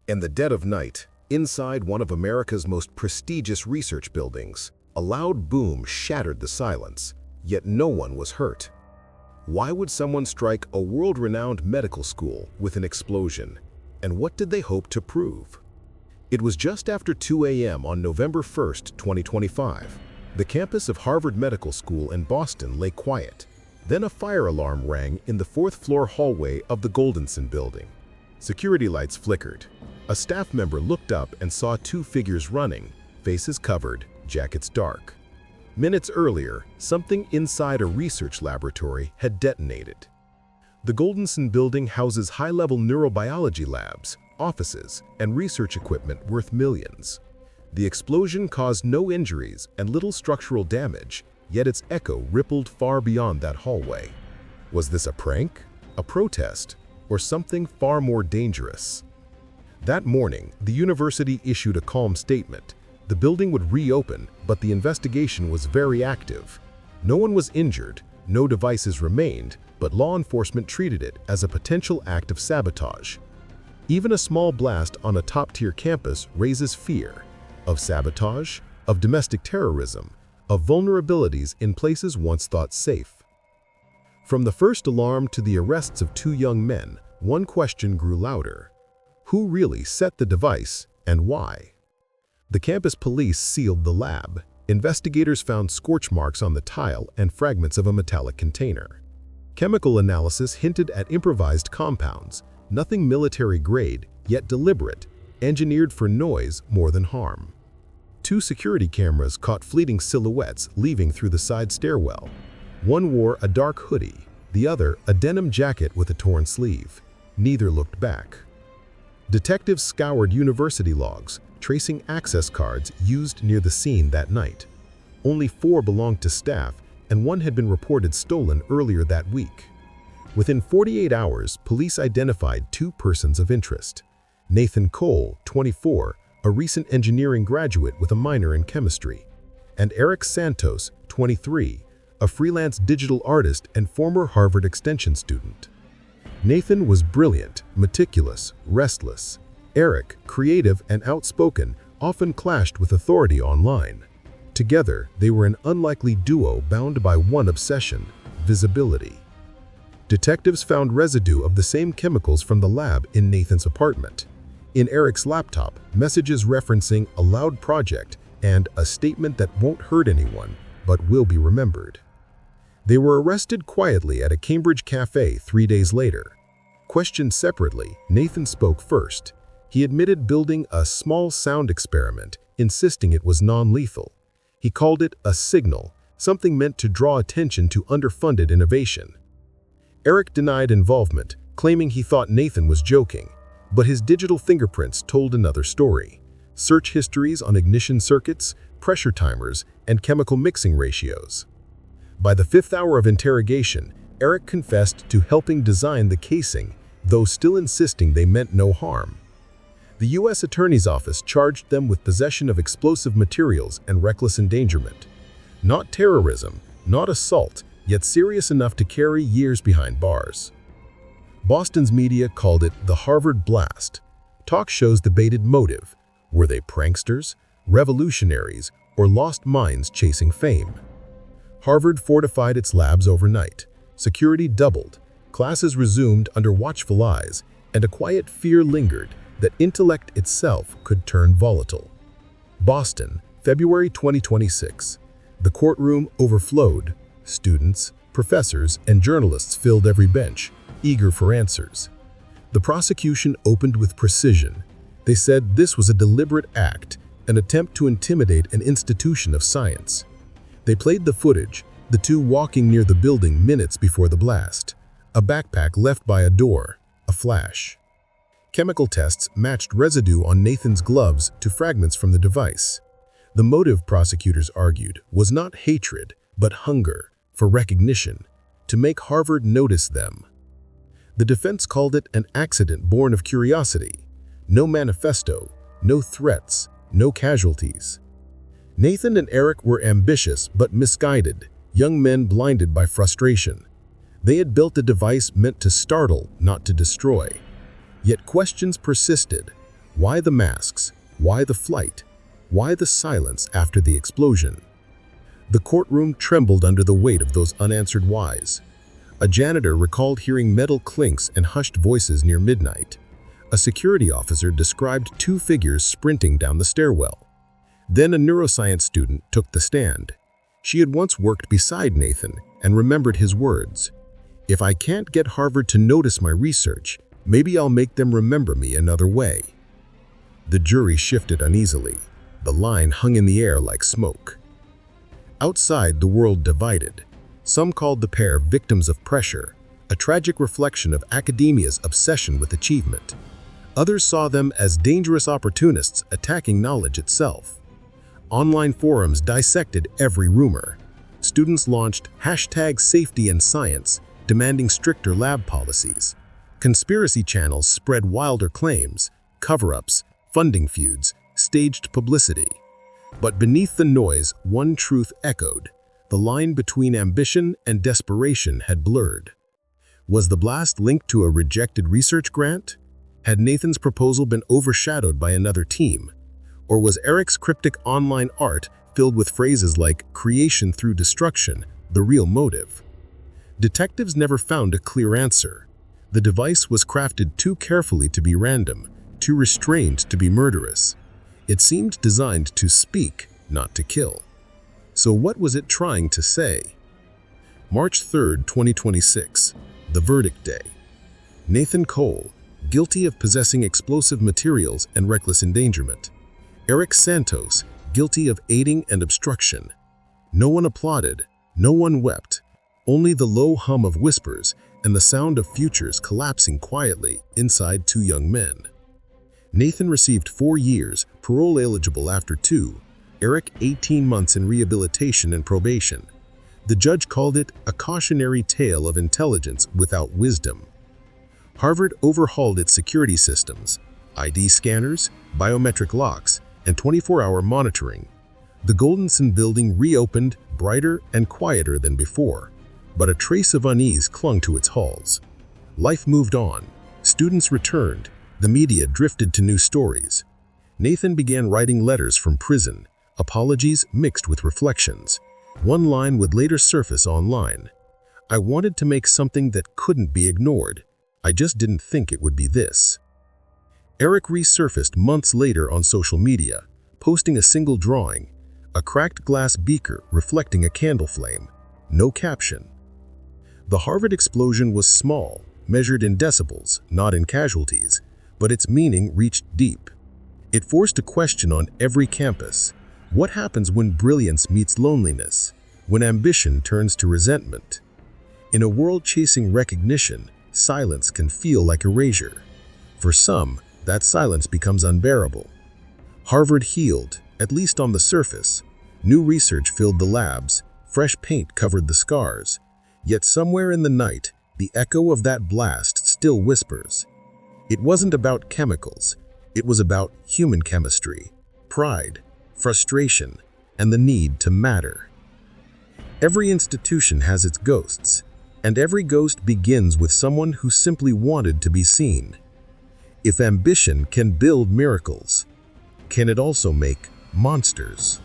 In the dead of night, inside one of America's most prestigious research buildings, a loud boom shattered the silence, yet no one was hurt. Why would someone strike a world-renowned medical school with an explosion? And what did they hope to prove? It was just after 2 a.m. on November 1st, 2025. The campus of Harvard Medical School in Boston lay quiet. Then a fire alarm rang in the fourth-floor hallway of the Goldenson building. Security lights flickered. A staff member looked up and saw two figures running, faces covered, jackets dark. Minutes earlier, something inside a research laboratory had detonated. The Goldenson building houses high-level neurobiology labs, offices, and research equipment worth millions. The explosion caused no injuries and little structural damage, yet its echo rippled far beyond that hallway. Was this a prank, a protest, or something far more dangerous? That morning, the university issued a calm statement. The building would reopen, but the investigation was very active. No one was injured, no devices remained, but law enforcement treated it as a potential act of sabotage. Even a small blast on a top-tier campus raises fear of sabotage, of domestic terrorism, of vulnerabilities in places once thought safe. From the first alarm to the arrests of two young men, one question grew louder. Who really set the device, and why? The campus police sealed the lab. Investigators found scorch marks on the tile and fragments of a metallic container. Chemical analysis hinted at improvised compounds, nothing military-grade, yet deliberate, engineered for noise more than harm. Two security cameras caught fleeting silhouettes leaving through the side stairwell. One wore a dark hoodie, the other a denim jacket with a torn sleeve. Neither looked back. Detectives scoured university logs, tracing access cards used near the scene that night. Only 4 belonged to staff, and one had been reported stolen earlier that week. Within 48 hours, police identified 2 persons of interest. Nathan Cole, 24, a recent engineering graduate with a minor in chemistry, and Eric Santos, 23, a freelance digital artist and former Harvard Extension student. Nathan was brilliant, meticulous, restless. Eric, creative and outspoken, often clashed with authority online. Together, they were an unlikely duo bound by one obsession: visibility. Detectives found residue of the same chemicals from the lab in Nathan's apartment. In Eric's laptop, messages referencing a loud project and a statement that won't hurt anyone, but will be remembered. They were arrested quietly at a Cambridge cafe 3 days later. Questioned separately, Nathan spoke first. He admitted building a small sound experiment, insisting it was non-lethal. He called it a signal, something meant to draw attention to underfunded innovation. Eric denied involvement, claiming he thought Nathan was joking. But his digital fingerprints told another story. Search histories on ignition circuits, pressure timers, and chemical mixing ratios. By the 5th hour of interrogation, Eric confessed to helping design the casing, though still insisting they meant no harm. The U.S. Attorney's Office charged them with possession of explosive materials and reckless endangerment. Not terrorism, not assault, yet serious enough to carry years behind bars. Boston's media called it the Harvard Blast. Talk shows debated motive. Were they pranksters, revolutionaries, or lost minds chasing fame? Harvard fortified its labs overnight. Security doubled. Classes resumed under watchful eyes, and a quiet fear lingered that intellect itself could turn volatile. Boston, February 2026. The courtroom overflowed. Students, professors, and journalists filled every bench, eager for answers. The prosecution opened with precision. They said this was a deliberate act, an attempt to intimidate an institution of science. They played the footage, the two walking near the building minutes before the blast. A backpack left by a door, a flash. Chemical tests matched residue on Nathan's gloves to fragments from the device. The motive, prosecutors argued, was not hatred, but hunger for recognition, to make Harvard notice them. The defense called it an accident born of curiosity. No manifesto, no threats, no casualties. Nathan and Eric were ambitious but misguided, young men blinded by frustration. They had built a device meant to startle, not to destroy. Yet questions persisted. Why the masks? Why the flight? Why the silence after the explosion? The courtroom trembled under the weight of those unanswered whys. A janitor recalled hearing metal clinks and hushed voices near midnight. A security officer described two figures sprinting down the stairwell. Then a neuroscience student took the stand. She had once worked beside Nathan and remembered his words. "If I can't get Harvard to notice my research, maybe I'll make them remember me another way." The jury shifted uneasily. The line hung in the air like smoke. Outside, the world divided. Some called the pair victims of pressure, a tragic reflection of academia's obsession with achievement. Others saw them as dangerous opportunists attacking knowledge itself. Online forums dissected every rumor. Students launched #SafetyAndScience, demanding stricter lab policies. Conspiracy channels spread wilder claims, cover-ups, funding feuds, staged publicity. But beneath the noise, one truth echoed. The line between ambition and desperation had blurred. Was the blast linked to a rejected research grant? Had Nathan's proposal been overshadowed by another team? Or was Eric's cryptic online art filled with phrases like "creation through destruction" the real motive? Detectives never found a clear answer. The device was crafted too carefully to be random, too restrained to be murderous. It seemed designed to speak, not to kill. So what was it trying to say? March 3, 2026, the verdict day. Nathan Cole, guilty of possessing explosive materials and reckless endangerment. Eric Santos, guilty of aiding and obstruction. No one applauded, no one wept, only the low hum of whispers and the sound of futures collapsing quietly inside two young men. Nathan received 4 years, parole eligible after 2, Eric 18 months in rehabilitation and probation. The judge called it a cautionary tale of intelligence without wisdom. Harvard overhauled its security systems, ID scanners, biometric locks, and 24-hour monitoring. The Goldenson building reopened, brighter and quieter than before, but a trace of unease clung to its halls. Life moved on. Students returned. The media drifted to new stories. Nathan began writing letters from prison, apologies mixed with reflections. One line would later surface online. "I wanted to make something that couldn't be ignored. I just didn't think it would be this." Eric resurfaced months later on social media, posting a single drawing, a cracked glass beaker reflecting a candle flame. No caption. The Harvard explosion was small, measured in decibels, not in casualties, but its meaning reached deep. It forced a question on every campus. What happens when brilliance meets loneliness? When ambition turns to resentment? In a world chasing recognition, silence can feel like erasure. For some, that silence becomes unbearable. Harvard healed, at least on the surface. New research filled the labs, fresh paint covered the scars. Yet somewhere in the night, the echo of that blast still whispers. It wasn't about chemicals, it was about human chemistry, pride, frustration, and the need to matter. Every institution has its ghosts, and every ghost begins with someone who simply wanted to be seen. If ambition can build miracles, can it also make monsters?